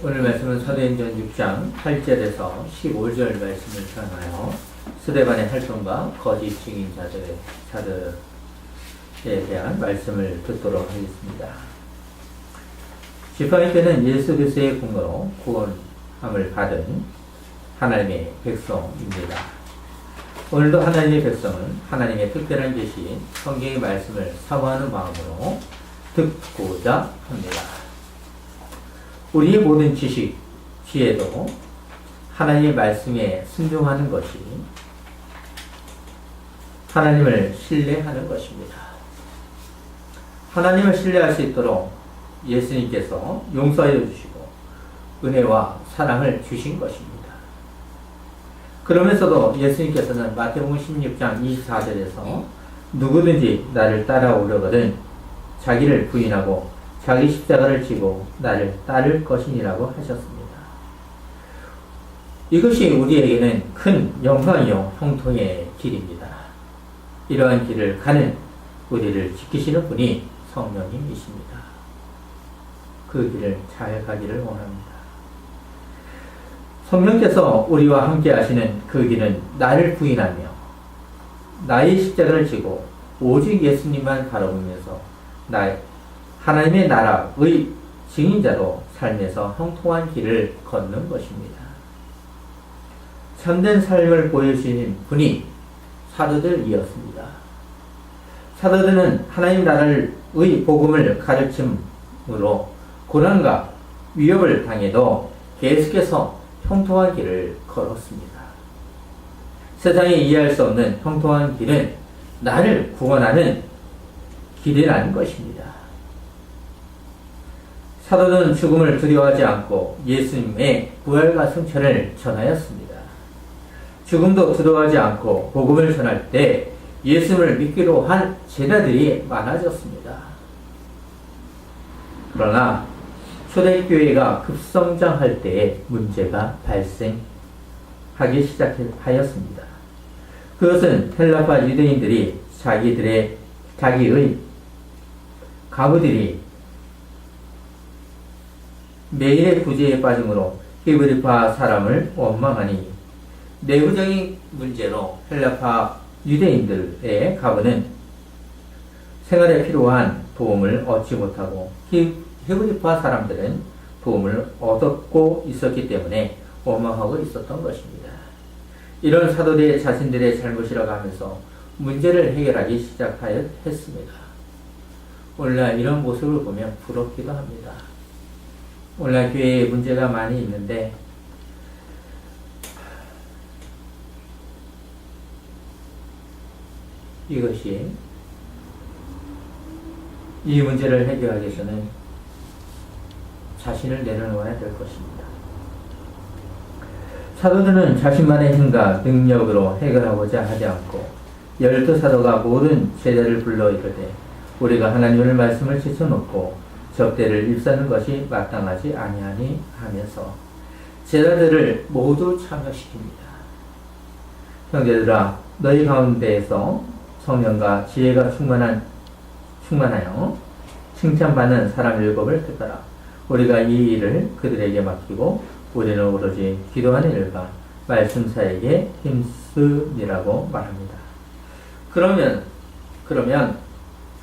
오늘 말씀은 사도행전 6장 8절에서 15절 말씀을 전하여 스데반의 활동과 거짓 증인자들에 대한 말씀을 듣도록 하겠습니다. 지파교회는 예수 그리스도의 공로로 구원함을 받은 하나님의 백성입니다. 오늘도 하나님의 백성은 하나님의 특별한 계시인 성경의 말씀을 사모하는 마음으로 듣고자 합니다. 우리의 모든 지식, 지혜도 하나님의 말씀에 순종하는 것이 하나님을 신뢰하는 것입니다. 하나님을 신뢰할 수 있도록 예수님께서 용서하여 주시고 은혜와 사랑을 주신 것입니다. 그러면서도 예수님께서는 마태복음 16장 24절에서 누구든지 나를 따라오려거든 자기를 부인하고 자기 십자가를 지고 나를 따를 것이니라고 하셨습니다. 이것이 우리에게는 큰 영광이요 형통의 길입니다. 이러한 길을 가는 우리를 지키시는 분이 성령님이십니다. 그 길을 잘 가기를 원합니다. 성령께서 우리와 함께 하시는 그 길은 나를 부인하며 나의 십자가를 지고 오직 예수님만 바라보면서 하나님의 나라의 증인자로 삶에서 형통한 길을 걷는 것입니다. 참된 삶을 보여주시는 분이 사도들이었습니다. 사도들은 하나님 나라의 복음을 가르침으로 고난과 위협을 당해도 계속해서 형통한 길을 걸었습니다. 세상이 이해할 수 없는 형통한 길은 나를 구원하는 길이라는 것입니다. 사도는 죽음을 두려워하지 않고 예수님의 부활과 승천을 전하였습니다. 죽음도 두려워하지 않고 복음을 전할 때 예수님을 믿기로 한 제자들이 많아졌습니다. 그러나 초대교회가 급성장할 때에 문제가 발생하기 시작하였습니다. 그것은 헬라파 유대인들이 자기의 가부들이 매일의 구제에 빠짐으로 히브리파 사람을 원망하니 내부적인 문제로 헬라파 유대인들의 가부는 생활에 필요한 도움을 얻지 못하고 히브리파 사람들은 도움을 얻었고 있었기 때문에 원망하고 있었던 것입니다. 이런 사도들의 자신들의 잘못이라고 하면서 문제를 해결하기 시작했습니다. 오늘날 이런 모습을 보면 부럽기도 합니다. 오늘날 교회에 문제가 많이 있는데 이 문제를 해결하기 위해서는 자신을 내려놓아야 될 것입니다. 사도들은 자신만의 힘과 능력으로 해결하고자 하지 않고 12사도가 모든 제자를 불러 이르되 우리가 하나님의 말씀을 지켜놓고 접대를 입사하는 것이 마땅하지 아니하니 하면서 제자들을 모두 참여시킵니다. 형제들아 너희 가운데에서 성령과 지혜가 충만하여 칭찬받는 사람 7을 택하라. 우리가 이 일을 그들에게 맡기고 우리는 오로지 기도하는 일과 말씀사에게 힘쓰니라고 말합니다. 그러면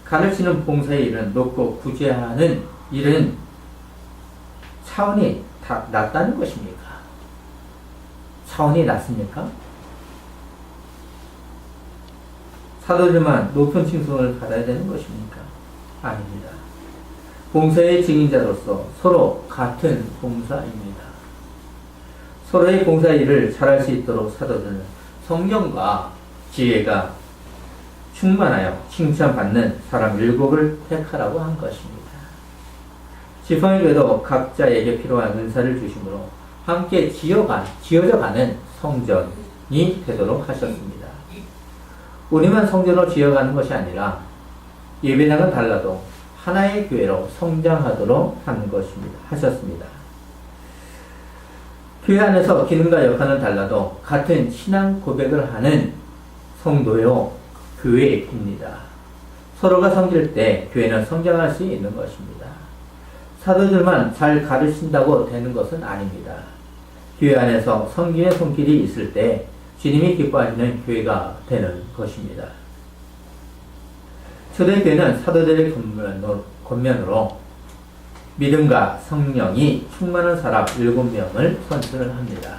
가르치는 봉사의 일은 높고 구제하는 일은 차원이 다 낮다는 것입니까? 차원이 낮습니까? 사도들만 높은 칭송을 받아야 되는 것입니까? 아닙니다. 봉사의 증인자로서 서로 같은 봉사입니다. 서로의 봉사 일을 잘할 수 있도록 사도들은 성령과 지혜가 충만하여 칭찬받는 사람 7을 택하라고 한 것입니다. 지파교회도 각자에게 필요한 은사를 주심으로 함께 지어져가는 성전이 되도록 하셨습니다. 우리만 성전으로 지어가는 것이 아니라 예배당은 달라도 하나의 교회로 성장하도록 하셨습니다. 교회 안에서 기능과 역할은 달라도 같은 신앙 고백을 하는 성도요 교회입니다. 서로가 섬길 때 교회는 성장할 수 있는 것입니다. 사도들만 잘 가르친다고 되는 것은 아닙니다. 교회 안에서 성경의 손길이 있을 때 주님이 기뻐하시는 교회가 되는 것입니다. 초대교회는 사도들의 권면으로 믿음과 성령이 충만한 사람 7명을 선출을 합니다.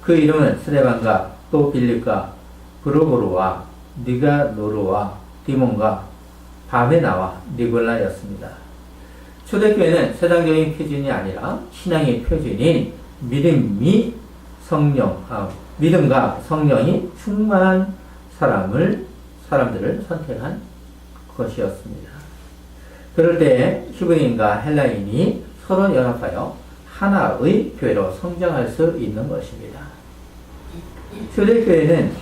그 이름은 스데반과 또 빌립과 브로보르와 니가노르와 디몬과 바베나와 니골라였습니다. 초대교회는 세상적인 표준이 아니라 신앙의 표준인 믿음과 성령이 충만한 사람들을 선택한 것이었습니다. 그럴 때 히브리인과 헬라인이 서로 연합하여 하나의 교회로 성장할 수 있는 것입니다. 초대교회는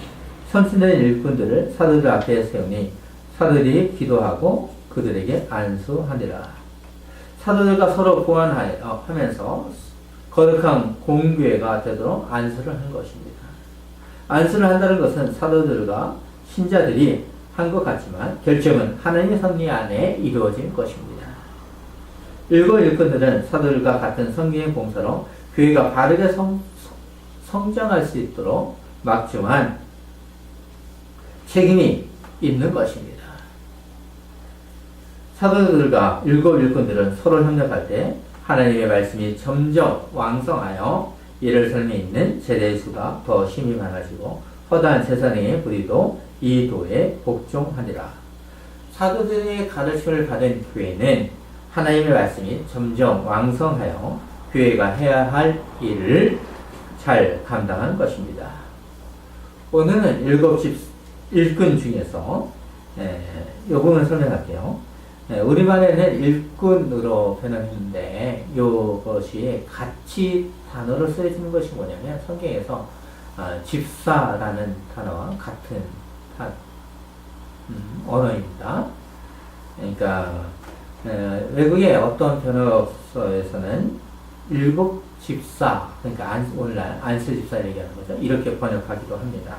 선출된 일꾼들을 사도들 앞에 세우니 사도들이 기도하고 그들에게 안수하니라. 사도들과 서로 보완하면서 거룩한 공교회가 되도록 안수를 한 것입니다. 안수를 한다는 것은 사도들과 신자들이 한 것 같지만 결정은 하나님의 섭리 안에 이루어진 것입니다. 일꾼들은 사도들과 같은 성경의 봉사로 교회가 바르게 성장할 수 있도록 막중한 책임이 있는 것입니다. 사도들과 일꾼들은 서로 협력할 때 하나님의 말씀이 점점 왕성하여 예루살렘에 있는 제자의 수가 더 힘이 많아지고 허다한 세상의 부리도 이 도에 복종하니라. 사도들의 가르침을 받은 교회는 하나님의 말씀이 점점 왕성하여 교회가 해야 할 일을 잘 감당하는 것입니다. 오늘은 7집 일꾼 중에서 이 부분을 설명할게요. 우리말에는 일꾼으로 변형했는데 이것이 같이 단어로 쓰여지는 것이 뭐냐면 성경에서 집사라는 단어와 같은 언어입니다. 그러니까 외국의 어떤 번역서에서는 7집사, 그러니까 오늘날 안수 집사를 얘기하는 거죠. 이렇게 번역하기도 합니다.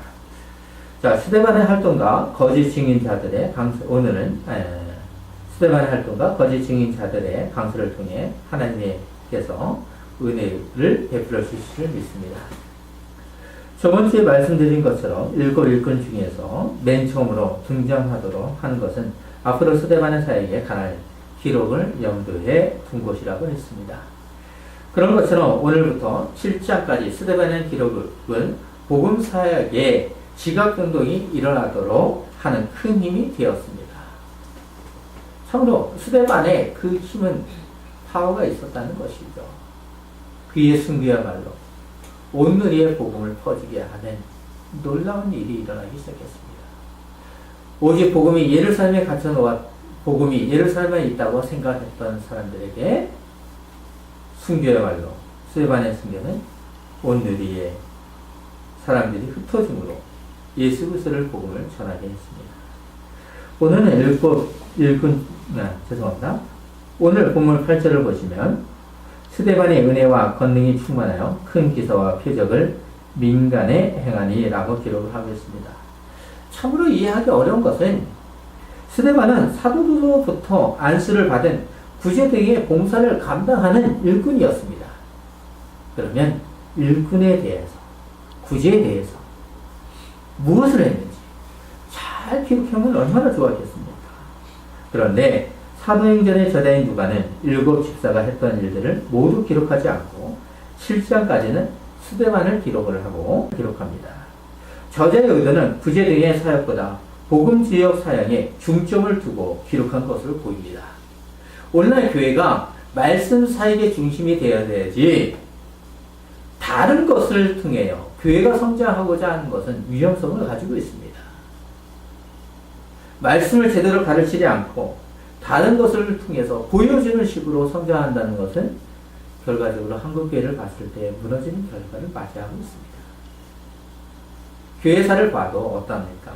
자, 스데반의 활동과 거짓 증인자들의 오늘은 스데반의 활동과 거짓 증인자들의 강수를 통해 하나님께서 은혜를 베풀어 주실 줄 믿습니다. 저번주에 말씀드린 것처럼 일꾼 중에서 맨 처음으로 등장하도록 하는 것은 앞으로 스데반의 사역에 관할 기록을 염두에 둔 것이라고 했습니다. 그런 것처럼 오늘부터 7장까지 스데반의 기록은 복음 사역에 지각변동이 일어나도록 하는 큰 힘이 되었습니다. 참으로 스데반에 그 힘은 파워가 있었다는 것이죠. 그의 승리야말로 온누리의 복음을 퍼지게 하는 놀라운 일이 일어나기 시작했습니다. 오직 복음이 예루살렘에 갇혀놓아 복음이 예루살렘에 있다고 생각했던 사람들에게 순교야말로 스데반의 순교는 온누리의 사람들이 흩어짐으로 예수 그리스도를 복음을 전하게 했습니다. 오늘은 죄송합니다. 오늘 본문 8절을 보시면 스데반의 은혜와 권능이 충만하여 큰 기사와 표적을 민간에 행하니 라고 기록을 하고 있습니다. 참으로 이해하기 어려운 것은 스데반은 사도로부터 안수를 받은 구제 등의 봉사를 감당하는 일꾼이었습니다. 그러면 일꾼에 대해서, 구제에 대해서 무엇을 했는지 잘 기록하면 얼마나 좋았겠습니까? 그런데 사도행전의 저자인 누가는 7집사가 했던 일들을 모두 기록하지 않고 7장까지는 스데반을 기록합니다. 저자의 의도는 구제 등의 사역보다 복음 지역 사역에 중점을 두고 기록한 것으로 보입니다. 오늘날 교회가 말씀 사역의 중심이 되어야 되지 다른 것을 통해요. 교회가 성장하고자 하는 것은 위험성을 가지고 있습니다. 말씀을 제대로 가르치지 않고 다른 것을 통해서 보여주는 식으로 성장한다는 것은 결과적으로 한국교회를 봤을 때 무너지는 결과를 맞이하고 있습니다. 교회사를 봐도 어떠합니까?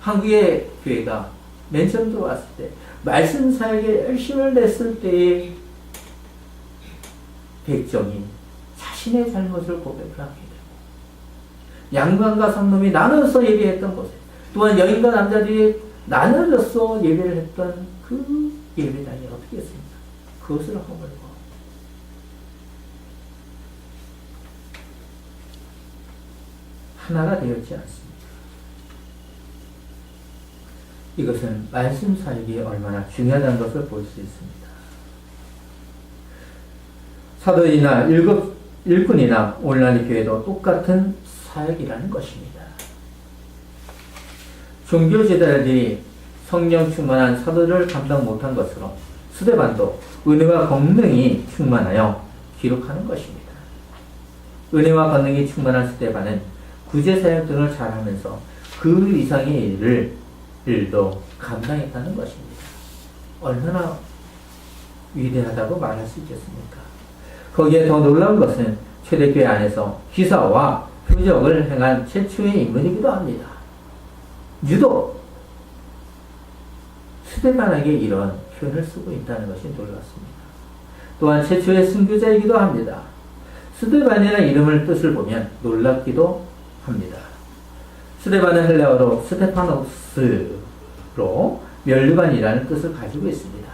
한국의 교회가 맨 처음 들어왔을 때 말씀 사역에 열심을 냈을 때의 백정이 자신의 잘못을 고백을 하게 되고 양반과 성놈이 나눠서 예배했던 곳에 또한 여인과 남자들이 나눠져서 예배를 했던 그 예배당이 어떻게 했습니까? 그것을 허물고 하나가 되었지 않습니다. 이것은 말씀 사역이 얼마나 중요하다는 것을 볼 수 있습니다. 사도이나 일꾼이나 오늘날 교회도 똑같은 사역이라는 것입니다. 종교지도자들이 성령 충만한 사도를 감당 못한 것으로 스데반도 은혜와 권능이 충만하여 기록하는 것입니다. 은혜와 권능이 충만한 스데반은 구제사역 등을 잘하면서 그 이상의 일도 감당했다는 것입니다. 얼마나 위대하다고 말할 수 있겠습니까? 거기에 더 놀라운 것은 초대교회 안에서 기사와 표적을 행한 최초의 인물이기도 합니다. 유독 스데반에게 이런 표현을 쓰고 있다는 것이 놀랍습니다. 또한 최초의 순교자이기도 합니다. 스데반이라는 이름을 뜻을 보면 놀랍기도 합니다. 스데반은 헬라어로 스테파노스로 면류관이라는 뜻을 가지고 있습니다.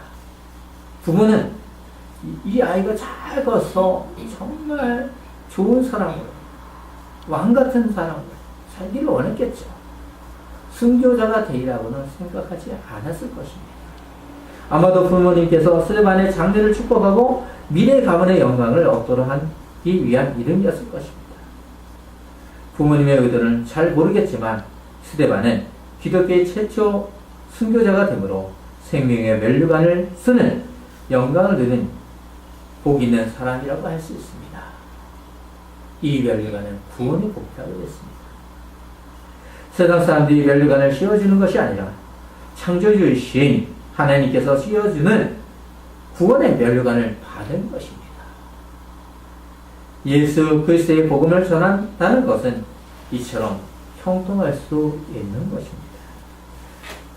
부모는 이 아이가 잘 커서 정말 좋은 사람으로, 왕 같은 사람으로 살기를 원했겠죠. 순교자가 되리라고는 생각하지 않았을 것입니다. 아마도 부모님께서 스데반의 장래를 축복하고 미래 가문의 영광을 얻도록 하기 위한 이름이었을 것입니다. 부모님의 의도는 잘 모르겠지만 스데반은 기독교의 최초 순교자가 되므로 생명의 면류관을 쓰는 영광을 누리는 복 있는 사람이라고 할 수 있습니다. 이 면류관은 구원의 복이라고 했습니다. 세상 사람들이 면류관을 씌워주는 것이 아니라 창조주이신 하나님께서 씌워주는 구원의 면류관을 받은 것입니다. 예수 그리스도의 복음을 전한다는 것은 이처럼 형통할 수 있는 것입니다.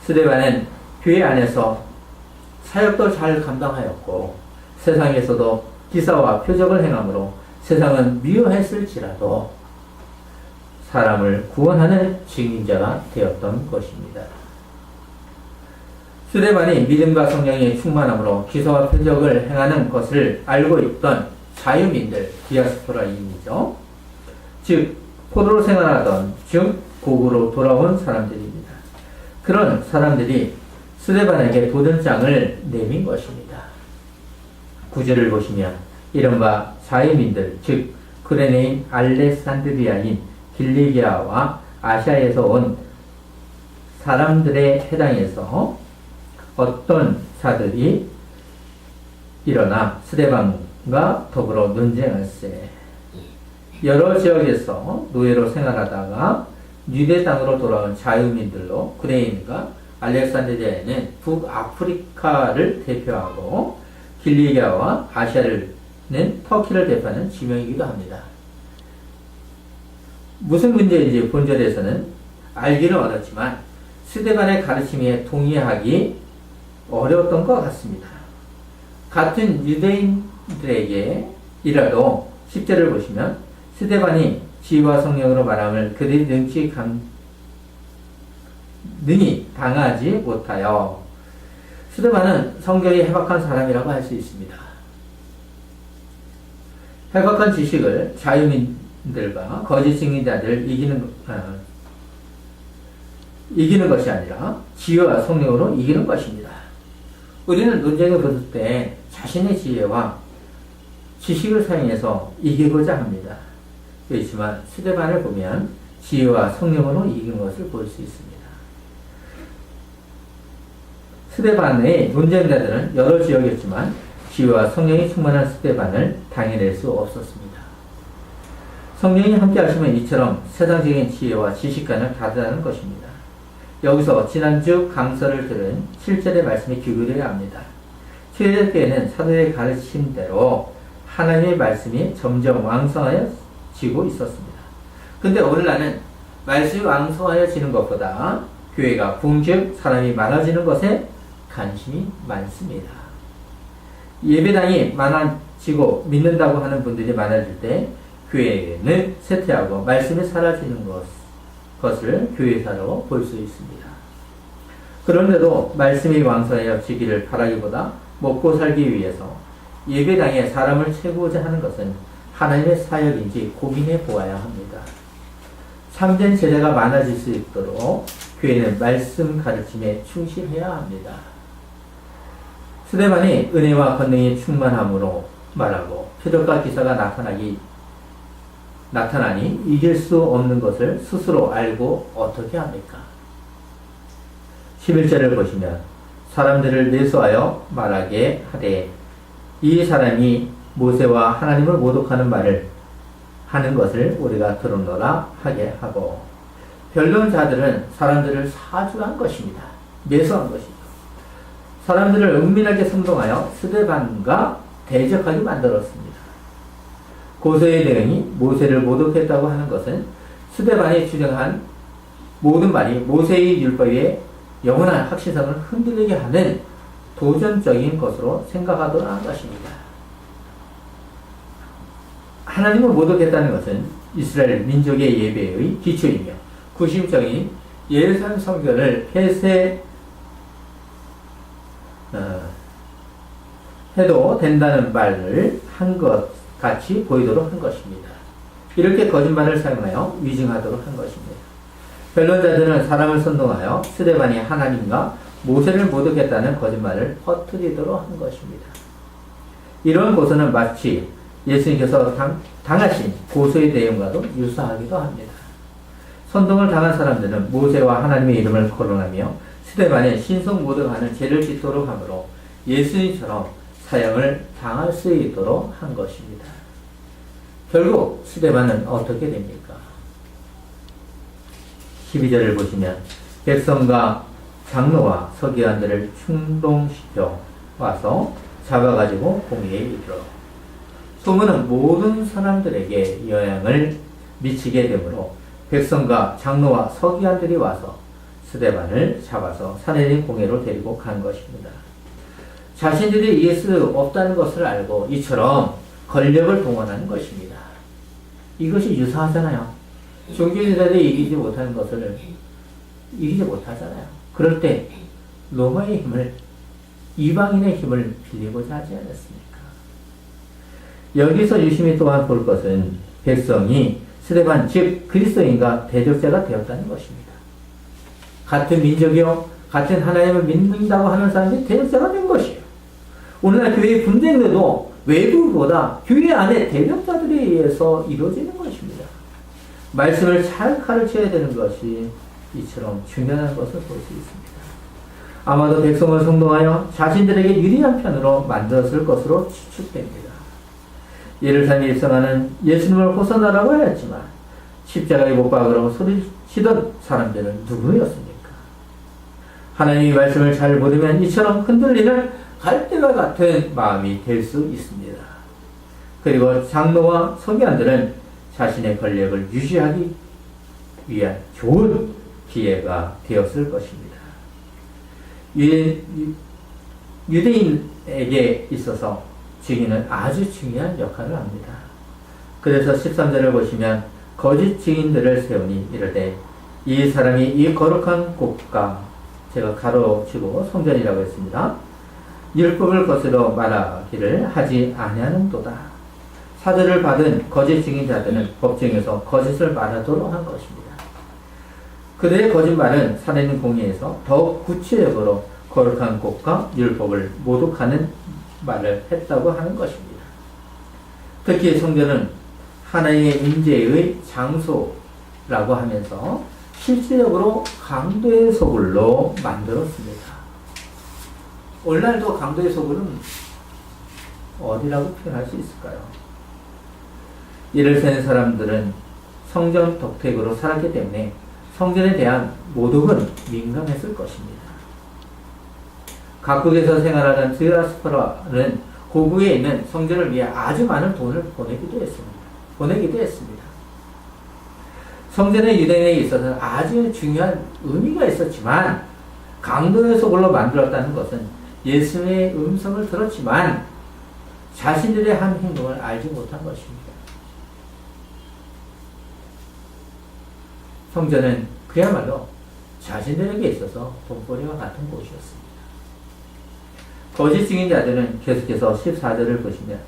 스데반은 교회 안에서 사역도 잘 감당하였고 세상에서도 기사와 표적을 행함으로 세상은 미워했을지라도 사람을 구원하는 증인자가 되었던 것입니다. 스데반이 믿음과 성령의 충만함으로 기사와 표적을 행하는 것을 알고 있던 자유민들, 디아스포라인이죠. 즉 포로로 생활하던 중 고국으로 돌아온 사람들입니다. 그런 사람들이 스데반에게 도전장을 내민 것입니다. 구절을 보시면 이른바 자유민들, 즉 그레네인 알렉산드리아인 길리기아와 아시아에서 온 사람들에 해당해서 어떤 자들이 일어나 스데반과 더불어 논쟁할세. 여러 지역에서 노예로 생활하다가 유대 땅으로 돌아온 자유민들로 그레인과 알렉산드리아에는 북아프리카를 대표하고 길리기아와 아시아는 터키를 대표하는 지명이기도 합니다. 무슨 문제인지 본절에서는 알기는 어렵지만 스데반의 가르침에 동의하기 어려웠던 것 같습니다. 같은 유대인들에게이라도 10절을 보시면 스데반이 지혜와 성령으로 말함을 그들이 능히 당하지 못하여. 스데반은 성경이 해박한 사람이라고 할 수 있습니다. 해박한 지식을 자유민들과 거짓 증인자들을 이기는 것이 아니라 지혜와 성령으로 이기는 것입니다. 우리는 논쟁을 벌일 때 자신의 지혜와 지식을 사용해서 이기고자 합니다. 그렇지만 스데반을 보면 지혜와 성령으로 이기는 것을 볼 수 있습니다. 스데반의 논쟁자들은 여러 지역이었지만 지혜와 성령이 충만한 스데반을 당해낼 수 없었습니다. 성령이 함께 하시면 이처럼 세상적인 지혜와 지식관을 다루는 것입니다. 여기서 지난주 강서를 들은 7절의 말씀에 기울여야 합니다. 초대교회는 사도의 가르침대로 하나님의 말씀이 점점 왕성하여지고 있었습니다. 근데 오늘날은 말씀이 왕성하여지는 것보다 교회가 붕즉 사람이 많아지는 것에 관심이 많습니다. 예배당이 많아지고 믿는다고 하는 분들이 많아질 때 교회는 쇠퇴하고 말씀이 사라지는 것을 교회사로 볼 수 있습니다. 그런데도 말씀이 왕성해지기를 바라기보다 먹고 살기 위해서 예배당에 사람을 채우고자 하는 것은 하나님의 사역인지 고민해 보아야 합니다. 참된 제자가 많아질 수 있도록 교회는 말씀 가르침에 충실해야 합니다. 스데반이 은혜와 권능이 충만함으로 말하고 표적과 기사가 나타나니 이길 수 없는 것을 스스로 알고 어떻게 합니까? 11절을 보시면 사람들을 내수하여 말하게 하되 이 사람이 모세와 하나님을 모독하는 말을 하는 것을 우리가 들었노라 하게 하고, 변론자들은 사람들을 사주한 것입니다. 매수한 것입니다. 사람들을 은밀하게 선동하여 스데반과 대적하게 만들었습니다. 고소의 내용이 모세를 모독했다고 하는 것은 스데반이 주장한 모든 말이 모세의 율법의 영원한 확실성을 흔들리게 하는 도전적인 것으로 생각하도록 한 것입니다. 하나님을 모독했다는 것은 이스라엘 민족의 예배의 기초이며 구심적인 예루살렘 성전을 해도 된다는 말을 한 것 같이 보이도록 한 것입니다. 이렇게 거짓말을 사용하여 위증하도록 한 것입니다. 변론자들은 사람을 선동하여 스데반이 하나님과 모세를 모독했다는 거짓말을 퍼뜨리도록 한 것입니다. 이런 고소는 마치 예수님께서 당하신 고소의 내용과도 유사하기도 합니다. 선동을 당한 사람들은 모세와 하나님의 이름을 거론하며 스데반의 신성 모독하는 죄를 짓도록 하므로 예수님처럼 사형을 당할 수 있도록 한 것입니다. 결국 스데반은 어떻게 됩니까? 12절을 보시면 백성과 장로와 서기관들을 충동시켜 와서 잡아가지고 공의에 이르러 소문은 모든 사람들에게 영향을 미치게 되므로 백성과 장로와 서기관들이 와서 스데반을 잡아서 사내린 공회로 데리고 간 것입니다. 자신들이 이길 수 없다는 것을 알고 이처럼 권력을 동원하는 것입니다. 이것이 유사하잖아요. 종교인들이 이기지 못하는 것을 이기지 못하잖아요. 그럴 때 로마의 힘을, 이방인의 힘을 빌리고자 하지 않았습니까? 여기서 유심히 또한 볼 것은 백성이 스데반 즉 그리스도인과 대적자가 되었다는 것입니다. 같은 민족이요 같은 하나님을 믿는다고 하는 사람이 대적자가 된 것이에요. 오늘날 교회의 분쟁도 외부보다 교회 안에 대적자들에 의해서 이루어지는 것입니다. 말씀을 잘 가르쳐야 되는 것이 이처럼 중요한 것을 볼 수 있습니다. 아마도 백성을 선동하여 자신들에게 유리한 편으로 만들었을 것으로 추측됩니다. 예루살렘에 입성하는 예수님을 호산나라고 하였지만 십자가에 못 박으라고 소리치던 사람들은 누구였습니까? 하나님의 말씀을 잘 모르면 이처럼 흔들리는 갈대와 같은 마음이 될 수 있습니다. 그리고 장로와 서기관들은 자신의 권력을 유지하기 위한 좋은 기회가 되었을 것입니다. 유대인에게 있어서 증인은 아주 중요한 역할을 합니다. 그래서 13절을 보시면 거짓 증인들을 세우니 이르되 이 사람이 이 거룩한 곳과, 제가 가로치고 성전이라고 했습니다. 율법을 거스러 말하기를 하지 아니하는도다. 사절을 받은 거짓 증인자들은 법정에서 거짓을 말하도록 한 것입니다. 그들의 거짓말은 살아있는 공의에서 더욱 구체적으로 거룩한 곳과 율법을 모독하는 말을 했다고 하는 것입니다. 특히 성전은 하나님의 임재의 장소라고 하면서 실질적으로 강도의 소굴로 만들었습니다. 오늘날도 강도의 소굴은 어디라고 표현할 수 있을까요? 이를 세는 사람들은 성전 덕택으로 살았기 때문에 성전에 대한 모독은 민감했을 것입니다. 각국에서 생활하던 디아스포라는 고국에 있는 성전을 위해 아주 많은 돈을 보내기도 했습니다. 성전의 유대인에 있어서 아주 중요한 의미가 있었지만 강도의 소굴로 만들었다는 것은 예수님의 음성을 들었지만 자신들의 한 행동을 알지 못한 것입니다. 성전은 그야말로 자신들에게 있어서 돈벌이와 같은 곳이었습니다. 거짓 증인자들은 계속해서 14절을 보시면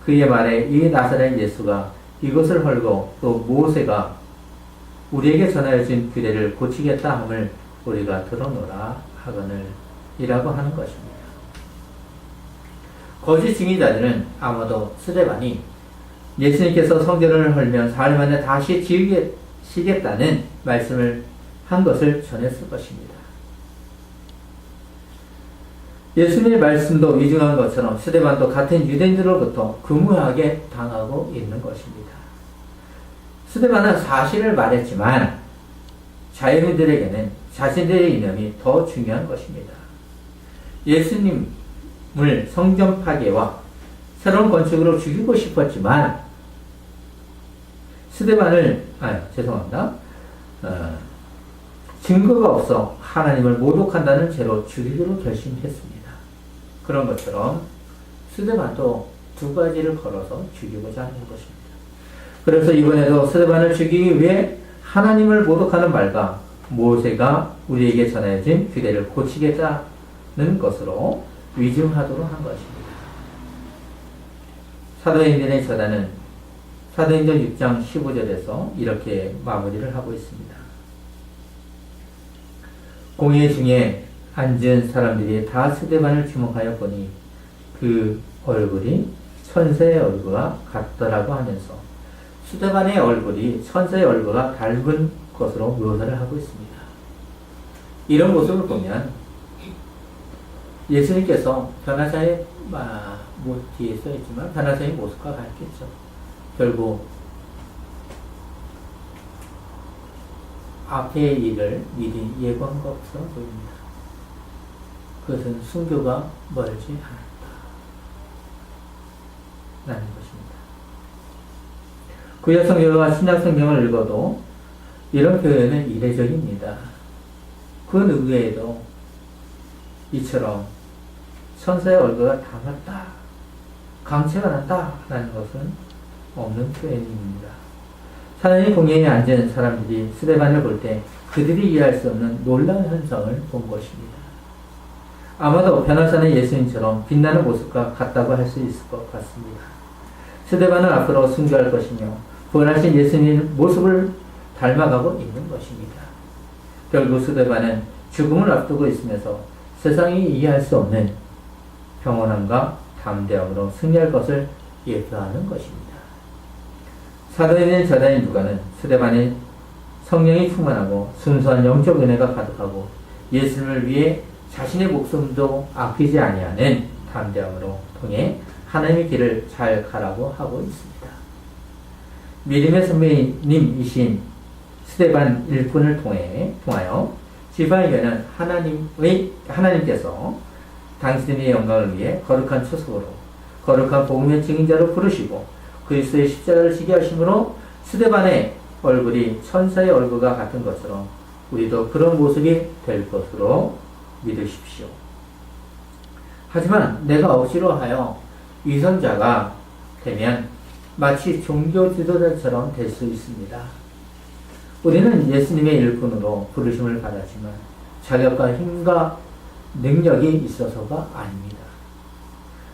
그의 말에 이 나사렛 예수가 이것을 헐고 또 모세가 우리에게 전하여 준 규례를 고치겠다 함을 우리가 들어노라 하거늘 이라고 하는 것입니다. 거짓 증인자들은 아마도 스데반이 예수님께서 성전을 헐면 사흘 만에 다시 지으시겠다는 말씀을 한 것을 전했을 것입니다. 예수님의 말씀도 위증한 것처럼 스데반도 같은 유대인들로부터 교묘하게 당하고 있는 것입니다. 스데반은 사실을 말했지만 자유인들에게는 자신들의 이념이 더 중요한 것입니다. 예수님을 성전 파괴와 새로운 건축으로 죽이고 싶었지만 스데반을 증거가 없어 하나님을 모독한다는 죄로 죽이기로 결심했습니다. 그런 것처럼 스데반도 두 가지를 걸어서 죽이고자 하는 것입니다. 그래서 이번에도 스데반을 죽이기 위해 하나님을 모독하는 말과 모세가 우리에게 전해진 규례를 고치겠다는 것으로 위증하도록 한 것입니다. 사도행전의 저자는 사도행전 6장 15절에서 이렇게 마무리를 하고 있습니다. 공회 중에 앉은 사람들이 다 스데반을 주목하여 보니 그 얼굴이 천사의 얼굴과 같더라고 하면서 스데반의 얼굴이 천사의 얼굴과 닮은 것으로 묘사를 하고 있습니다. 이런 모습을 보면 예수님께서 변화사의 뒤에 써있지만 변화사의 모습과 같겠죠. 결국 앞의 일을 미리 예고한 것처럼 보입니다. 그것은 순교가 멀지 않았다 라는 것입니다. 구약 성경과 신약 성경을 읽어도 이런 표현은 이례적입니다. 그 누구에도 이처럼 천사의 얼굴과 닮았다, 강체가 났다 라는 것은 없는 표현입니다. 하나님 공회에 앉은 사람들이 스데반을 볼 때 그들이 이해할 수 없는 놀라운 현상을 본 것입니다. 아마도 변화사는 예수님처럼 빛나는 모습과 같다고 할 수 있을 것 같습니다. 스데반은 앞으로 순교할 것이며 부활하신 예수님의 모습을 닮아가고 있는 것입니다. 결국 스데반은 죽음을 앞두고 있으면서 세상이 이해할 수 없는 평온함과 담대함으로 승리할 것을 예표하는 것입니다. 사도행전 저자인 누가는 스데반의 성령이 충만하고 순수한 영적 은혜가 가득하고 예수님을 위해 자신의 목숨도 아끼지 아니하는 담대함으로 통해 하나님의 길을 잘 가라고 하고 있습니다. 믿음의 선배님이신 스데반 일꾼을 통하여 지파에게는 하나님께서 당신의 영광을 위해 거룩한 초석으로 거룩한 복음의 증인자로 부르시고 그리스도의 십자가를 지게 하심으로 스데반의 얼굴이 천사의 얼굴과 같은 것처럼 우리도 그런 모습이 될 것으로 믿으십시오. 하지만 내가 억지로 하여 위선자가 되면 마치 종교 지도자처럼 될 수 있습니다. 우리는 예수님의 일꾼으로 부르심을 받았지만 자격과 힘과 능력이 있어서가 아닙니다.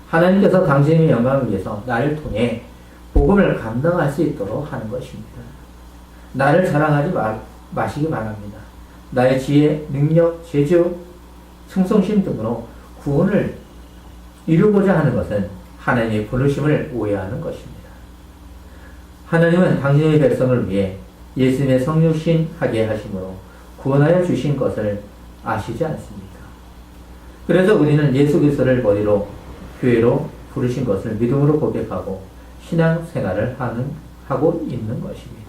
하나님께서 당신의 영광을 위해서 나를 통해 복음을 감당할 수 있도록 하는 것입니다. 나를 자랑하지 마시기 바랍니다. 나의 지혜, 능력, 재주, 충성심 등으로 구원을 이루고자 하는 것은 하나님의 부르심을 오해하는 것입니다. 하나님은 당신의 백성을 위해 예수님의 성육신 하게 하심으로 구원하여 주신 것을 아시지 않습니까? 그래서 우리는 예수 그리스도를 머리로 교회로 부르신 것을 믿음으로 고백하고 신앙생활을 하고 있는 것입니다.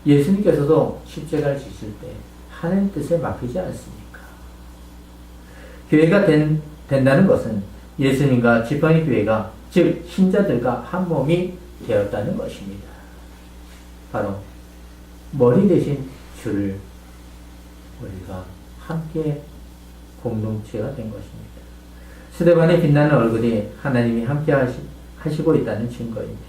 예수님께서도 십자가를 지실 때 하나님 뜻에 맡기지 않습니까? 교회가 된다는 것은 예수님과 지팡이 교회가 즉 신자들과 한 몸이 되었다는 것입니다. 바로 머리 대신 주를 우리가 함께 공동체가 된 것입니다. 스데반의 빛나는 얼굴이 하나님이 함께 하시고 있다는 증거입니다.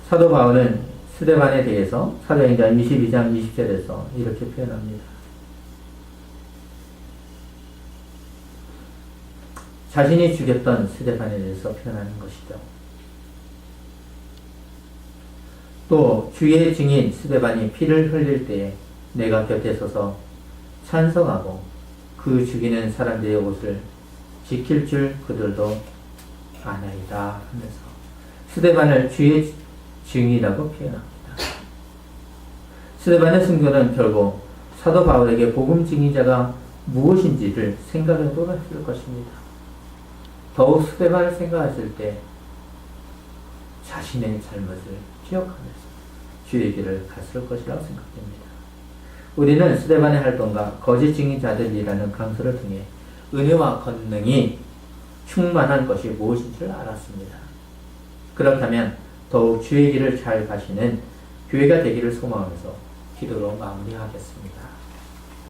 사도 바울은 스데반에 대해서 사도행전 22장 20절에서 이렇게 표현합니다. 자신이 죽였던 스데반에 대해서 표현하는 것이죠. 또 주의 증인 스데반이 피를 흘릴 때에 내가 곁에 서서 찬성하고 그 죽이는 사람들의 옷을 지킬 줄 그들도 아나이다 하면서 스데반을 주의 증인이라고 표현합니다. 스데반의 순교는 결국 사도 바울에게 복음 증인자가 무엇인지를 생각해보게 했을 것입니다. 더욱 스데반을 생각했을 때 자신의 잘못을 기억하면서 주의 길을 갔을 것이라고 생각됩니다. 우리는 스데반의 활동과 거짓 증인자들이라는 강서를 통해 은혜와 권능이 충만한 것이 무엇인지를 알았습니다. 그렇다면 더욱 주의 길을 잘 가시는 교회가 되기를 소망하면서 기도로 마무리하겠습니다.